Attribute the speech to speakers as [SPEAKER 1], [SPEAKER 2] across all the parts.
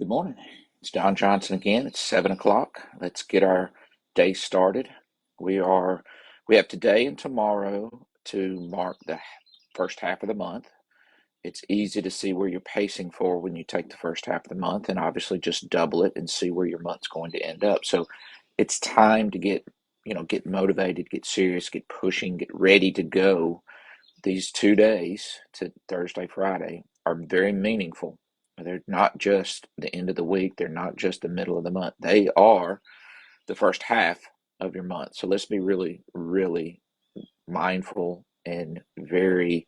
[SPEAKER 1] Good morning. It's Don Johnson again. It's 7 o'clock. Let's get our day started. We are we have today and tomorrow to mark the first half of the month. It's easy to see where you're pacing for when you take the first half of the month, and obviously just double it and see where your month's going to end up. So it's time to get motivated, get serious, get pushing, get ready to go. These 2 days to Thursday, Friday are very meaningful. They're not just the end of the week, they're not just the middle of the month. They are the first half of your month. So let's be really, really mindful and very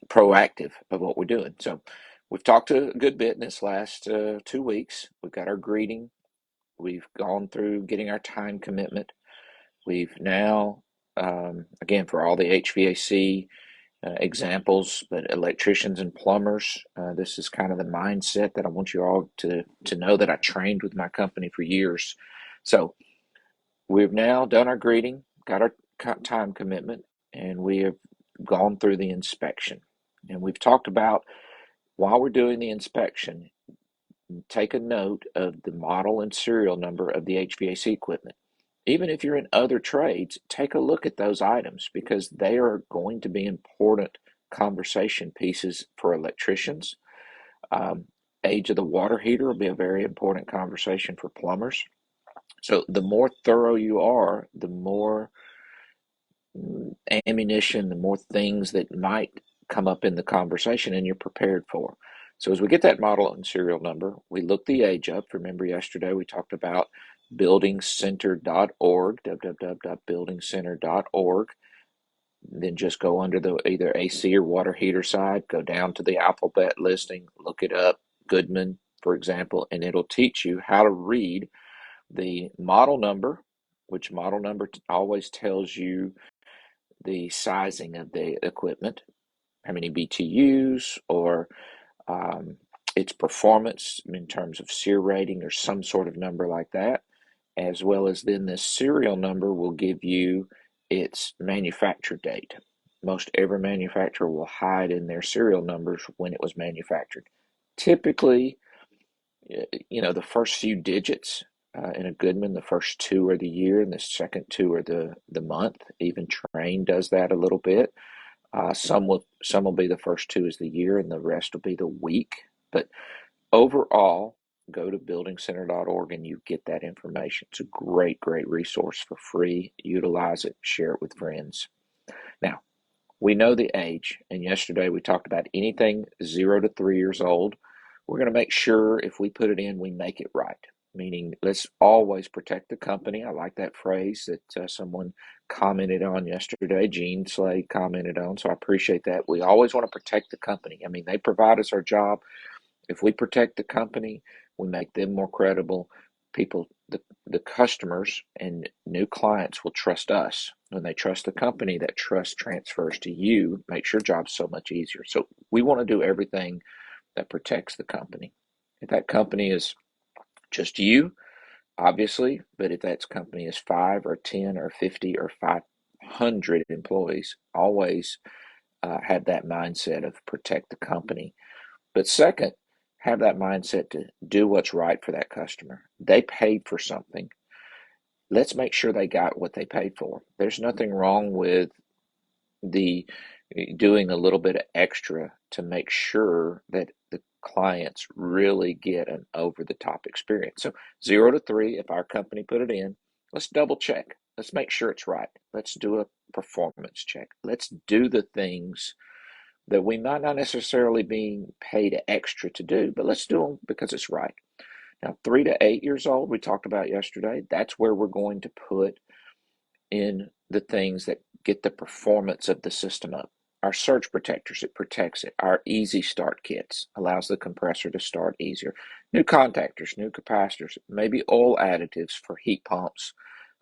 [SPEAKER 1] proactive of what we're doing. So we've talked a good bit in this last 2 weeks. We've got our greeting, we've gone through getting our time commitment. We've now, again, for all the HVAC examples, but electricians and plumbers, this is kind of the mindset that I want you all to know that I trained with my company for years. So we've now done our greeting, got our time commitment, and we have gone through the inspection. And we've talked about while we're doing the inspection, take a note of the model and serial number of the HVAC equipment. Even if you're in other trades, take a look at those items because they are going to be important conversation pieces for electricians. Um, Age of the water heater will be a very important conversation for plumbers. So the more thorough you are, the more ammunition, the more things that might come up in the conversation and you're prepared for. So as we get that model and serial number, we look the age up. Remember yesterday we talked about buildingcenter.org, www.buildingcenter.org. Then just go under the either AC or water heater side, go down to the alphabet listing, look it up, Goodman, for example, and it'll teach you how to read the model number, which model number always tells you the sizing of the equipment, how many BTUs, or um, its performance in terms of SEER rating or some sort of number like that, as well as then the serial number will give you its manufacture date. Most every manufacturer will hide in their serial numbers when it was manufactured. Typically, the first few digits in a Goodman, the first two are the year and the second two are the month. Even Trane does that a little bit. Some will be the first two is the year and the rest will be the week. But overall, go to buildingcenter.org and you get that information. It's a great, great resource for free. Utilize it, share it with friends. Now, we know the age, and yesterday we talked about anything 0 to 3 years old. We're going to make sure if we put it in, we make it right. Meaning, let's always protect the company. I like that phrase that someone commented on yesterday. Gene Slade commented on, so I appreciate that. We always want to protect the company. I mean, they provide us our job. If we protect the company, we make them more credible. People, the customers and new clients will trust us. When they trust the company, that trust transfers to you, makes your job so much easier. So we want to do everything that protects the company. If that company is just you, obviously, but if that company is 5 or 10 or 50 or 500 employees, always have that mindset of protect the company. But second, have that mindset to do what's right for that customer. They paid for something. Let's make sure they got what they paid for. There's nothing wrong with the doing a little bit of extra to make sure that the clients really get an over the top experience. So 0 to 3, if our company put it in, let's double check. Let's make sure it's right. Let's do a performance check. Let's do the things that we might not necessarily be paid extra to do, but let's do them because it's right. Now, 3 to 8 years old, we talked about yesterday, that's where we're going to put in the things that get the performance of the system up. Our surge protectors, it protects it. Our easy start kits allows the compressor to start easier. New contactors, new capacitors, maybe oil additives for heat pumps,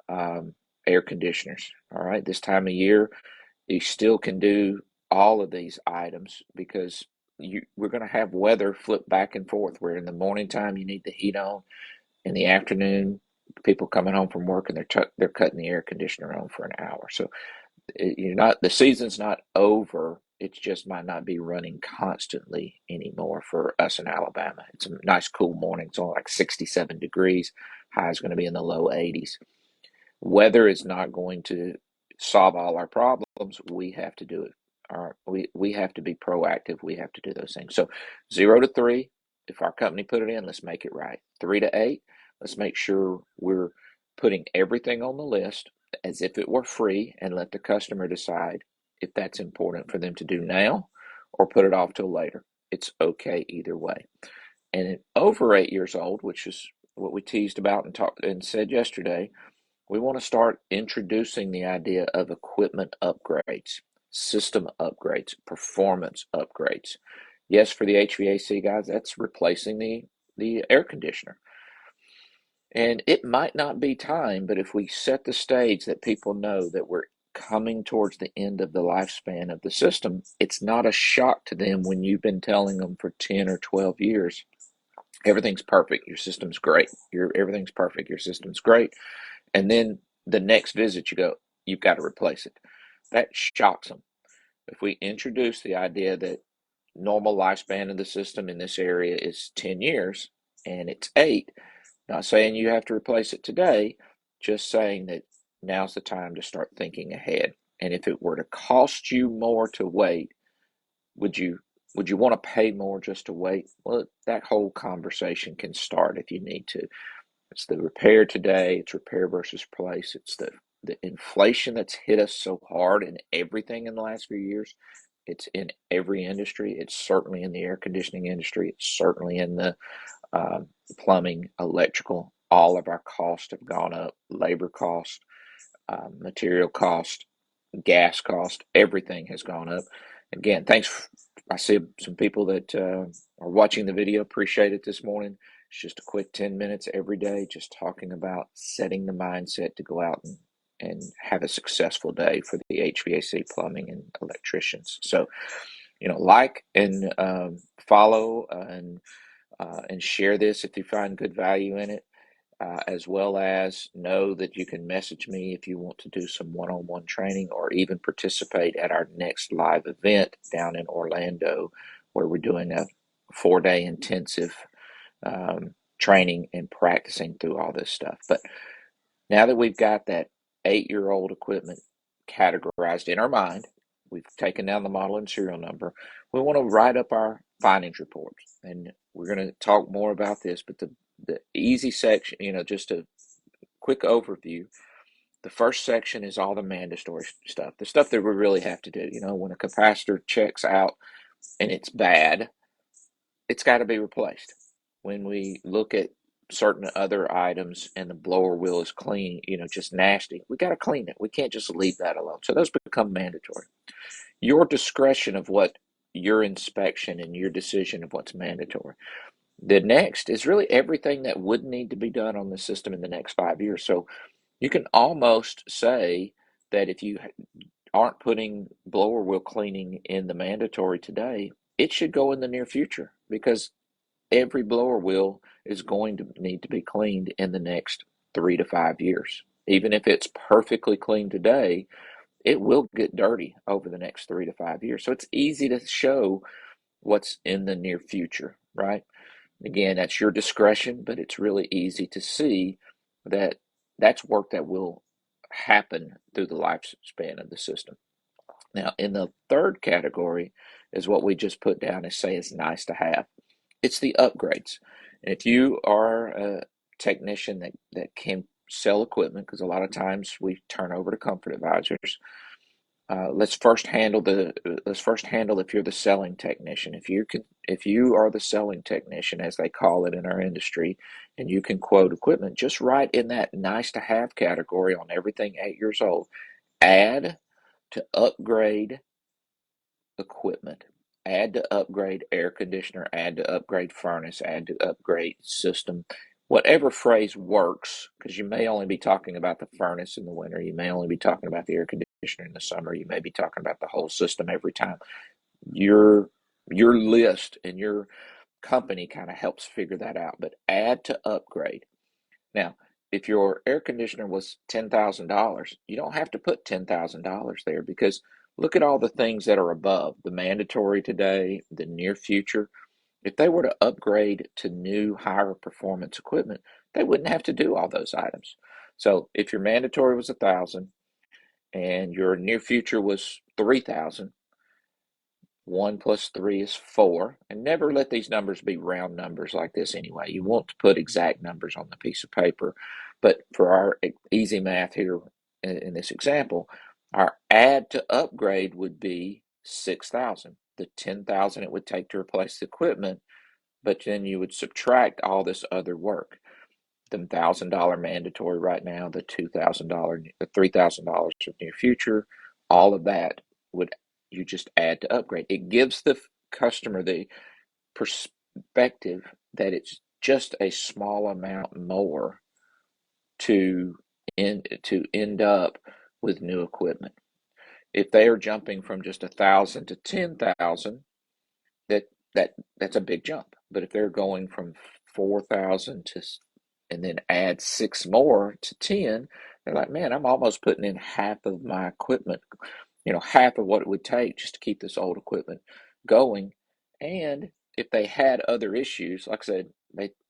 [SPEAKER 1] air conditioners. All right, this time of year, you still can do all of these items because we're going to have weather flip back and forth where in the morning time you need the heat on, in the afternoon people coming home from work and they're cutting the air conditioner on for an hour. So the season's not over It just might not be running constantly anymore for us in Alabama. It's a nice cool morning. It's only like 67 degrees. High is going to be in the low 80s. Weather is not going to solve all our problems. We have to do it. We have to be proactive. We have to do those things. So 0 to 3, if our company put it in, let's make it right. 3 to 8, let's make sure we're putting everything on the list as if it were free and let the customer decide if that's important for them to do now or put it off till later. It's okay either way. And over 8 years old, which is what we teased about and talked and said yesterday, we want to start introducing the idea of equipment upgrades, system upgrades, performance upgrades. Yes, for the HVAC guys, that's replacing the air conditioner. And it might not be time, but if we set the stage that people know that we're coming towards the end of the lifespan of the system, it's not a shock to them when you've been telling them for 10 or 12 years, everything's perfect, your system's great, everything's perfect, your system's great. And then the next visit you go, you've got to replace it. That shocks them. If we introduce the idea that normal lifespan of the system in this area is 10 years and it's 8, not saying you have to replace it today, just saying that now's the time to start thinking ahead. And if it were to cost you more to wait, would you would you want to pay more just to wait? Well, that whole conversation can start if you need to. It's the repair today, it's repair versus replace. It's the inflation that's hit us so hard in everything in the last few years. It's in every industry. It's certainly in the air conditioning industry. It's certainly in the plumbing, electrical. All of our costs have gone up. Labor cost, material cost, gas cost, everything has gone up. Again, thanks. I see some people that are watching the video. Appreciate it this morning. It's just a quick 10 minutes every day, just talking about setting the mindset to go out and have a successful day for the HVAC, plumbing, and electricians. So, like and follow and share this if you find good value in it. As well as know that you can message me if you want to do some one-on-one training or even participate at our next live event down in Orlando, where we're doing a 4-day intensive training and practicing through all this stuff. But now that we've got that 8-year-old equipment categorized in our mind, we've taken down the model and serial number, we want to write up our finance reports. And we're going to talk more about this, but the easy section, just a quick overview. The first section is all the mandatory stuff, the stuff that we really have to do. When a capacitor checks out and it's bad, it's got to be replaced. When we look at certain other items and the blower wheel is clean, just nasty, we got to clean it. We can't just leave that alone. So those become mandatory. Your discretion of what your inspection and your decision of what's mandatory. The next is really everything that would need to be done on the system in the next 5 years. So you can almost say that if you aren't putting blower wheel cleaning in the mandatory today, it should go in the near future, because every blower wheel is going to need to be cleaned in the next 3 to 5 years. Even if it's perfectly clean today, it will get dirty over the next 3 to 5 years. So it's easy to show what's in the near future, right? Again, that's your discretion, but it's really easy to see that that's work that will happen through the lifespan of the system. Now, in the third category is what we just put down as say is nice to have. It's the upgrades. And if you are a technician that can sell equipment, because a lot of times we turn over to comfort advisors, let's first handle if you're the selling technician. If you are the selling technician, as they call it in our industry, and you can quote equipment, just write in that nice to have category on everything 8 years old. Add to upgrade equipment. Add to upgrade air conditioner, add to upgrade furnace, add to upgrade system. Whatever phrase works, because you may only be talking about the furnace in the winter, you may only be talking about the air conditioner in the summer, you may be talking about the whole system every time. Your list and your company kind of helps figure that out. But add to upgrade. Now, if your air conditioner was $10,000, you don't have to put $10,000 there, because Look at all the things that are above the mandatory today, the near future. If they were to upgrade to new higher performance equipment, they wouldn't have to do all those items. So if your mandatory was 1,000 and your near future was 3,000, 1 plus 3 is 4. And never let these numbers be round numbers like this anyway. You want to put exact numbers on the piece of paper. But for our easy math here in this example, our add to upgrade would be 6,000. The 10,000 it would take to replace the equipment, but then you would subtract all this other work. The $1,000 mandatory right now, the $2,000, the $3,000 of near future, all of that would you just add to upgrade. It gives the customer the perspective that it's just a small amount more to end up with new equipment. If they are jumping from just 1,000 to 10,000, that that's a big jump. But if they're going from 4,000 to and then add six more to 10, they're like, man, I'm almost putting in half of my equipment, half of what it would take just to keep this old equipment going. And if they had other issues, like I said,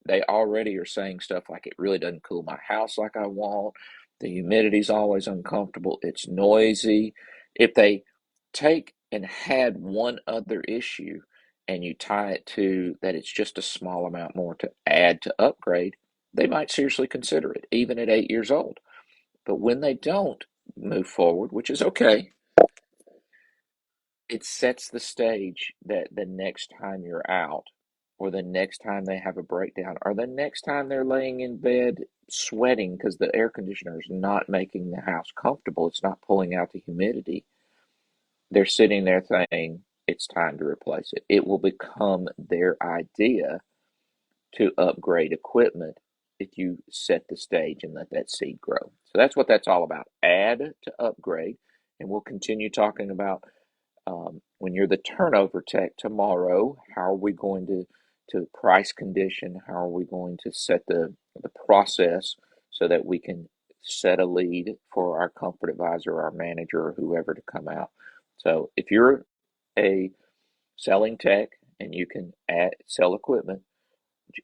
[SPEAKER 1] they already are saying stuff like it really doesn't cool my house like I want. The humidity's always uncomfortable. It's noisy. If they take and had one other issue and you tie it to that it's just a small amount more to add to upgrade, they might seriously consider it, even at 8 years old. But when they don't move forward, which is okay, it sets the stage that the next time you're out, or the next time they have a breakdown, or the next time they're laying in bed sweating because the air conditioner is not making the house comfortable, it's not pulling out the humidity, they're sitting there saying it's time to replace it. It will become their idea to upgrade equipment if you set the stage and let that seed grow. So that's what that's all about. Add to upgrade. And we'll continue talking about when you're the turnover tech tomorrow, how are we going to price condition? How are we going to set the process so that we can set a lead for our comfort advisor, our manager, or whoever to come out? So if you're a selling tech and you can sell equipment,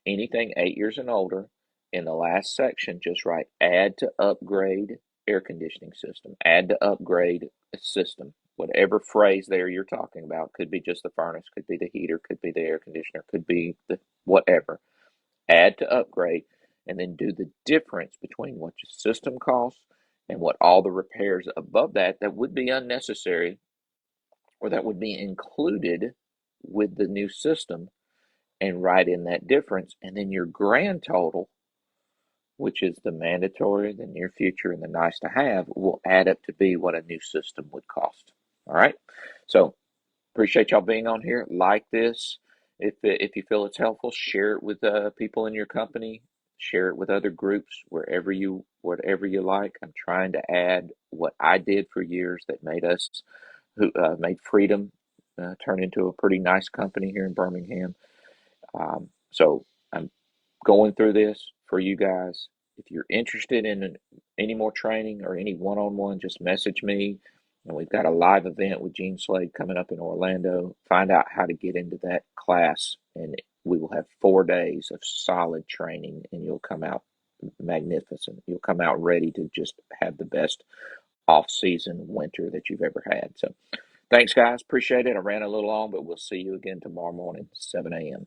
[SPEAKER 1] anything 8 years and older, in the last section, just write add to upgrade air conditioning system, add to upgrade a system. Whatever phrase there you're talking about, could be just the furnace, could be the heater, could be the air conditioner, could be the whatever. Add to upgrade, and then do the difference between what your system costs and what all the repairs above that would be unnecessary or that would be included with the new system, and write in that difference. And then your grand total, which is the mandatory, the near future, and the nice to have, will add up to be what a new system would cost. All right. So appreciate y'all being on here. Like this. If you feel it's helpful, share it with people in your company. Share it with other groups whatever you like. I'm trying to add what I did for years that made us who made Freedom turn into a pretty nice company here in Birmingham. So I'm going through this for you guys. If you're interested in any more training or any one-on-one, just message me. And we've got a live event with Gene Slade coming up in Orlando. Find out how to get into that class, and we will have 4 days of solid training, and you'll come out magnificent. You'll come out ready to just have the best off-season winter that you've ever had. So thanks, guys. Appreciate it. I ran a little long, but we'll see you again tomorrow morning, 7 a.m.